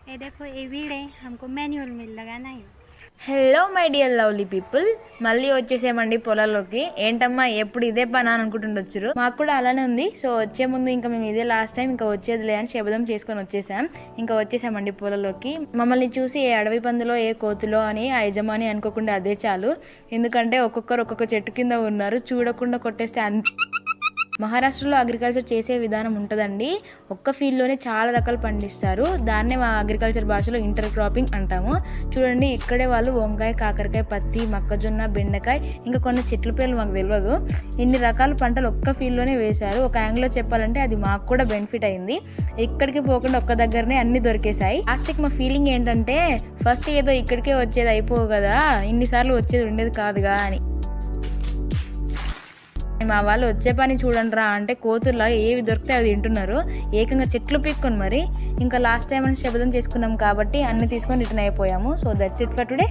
ये देखो ये वीड है, हमको मैनुअल में लगाना है। Hello my dear lovely people, మళ్ళీ వచ్చేసామండి పొలాల్లోకి. ఏంటమ్మా ఎప్పుడు ఇదే పని అని అనుకుంటుండొచ్చురు, మాకు కూడా అలానే ఉంది. సో వచ్చే ముందు ఇంకా మేము ఇదే లాస్ట్ టైం, ఇంకా వచ్చేదిలే అని శబదం చేసుకొని వచ్చేసాం. ఇంకా వచ్చేసామండి పొలంలోకి. మమ్మల్ని చూసి ఏ అడవి పందులో ఏ కోతులో అని ఆ యజమాని అనుకోకుండా అదే చాలు. ఎందుకంటే ఒక్కొక్కరు ఒక్కొక్క చెట్టు కింద ఉన్నారు, చూడకుండా కొట్టేస్తే మహారాష్ట్రలో అగ్రికల్చర్ చేసే విధానం ఉంటుందండి. ఒక్క ఫీల్డ్లోనే చాలా రకాలు పండిస్తారు. దాన్నే మా అగ్రికల్చర్ భాషలో ఇంటర్ క్రాపింగ్ అంటాము. చూడండి ఇక్కడే వాళ్ళు వంకాయ, కాకరకాయ, పత్తి, మొక్కజొన్న, బెండకాయ, ఇంకా కొన్ని చెట్ల పేర్లు మాకు తెలియదు. ఇన్ని రకాల పంటలు ఒక్క ఫీల్డ్లోనే వేశారు. ఒక యాంగిల్లో చెప్పాలంటే అది మాకు కూడా బెనిఫిట్ అయింది. ఎక్కడికి పోకుండా ఒక్క దగ్గరనే అన్ని దొరికేశాయి. లాస్ట్కి మా ఫీలింగ్ ఏంటంటే ఫస్ట్ ఏదో ఇక్కడికే వచ్చేది అయిపోవు కదా, ఇన్నిసార్లు వచ్చేది ఉండేది కాదుగా అని. మా వాళ్ళు వచ్చే పని చూడండి రా అంటే కోతుల్లా ఏవి దొరికితే అవి తింటున్నారు. ఏకంగా చెట్లు పీక్కొని మరి. ఇంకా లాస్ట్ టైం అని శబదం చేసుకున్నాం కాబట్టి అన్ని తీసుకొని రిటర్న్ అయిపోయాము. So that's it for today.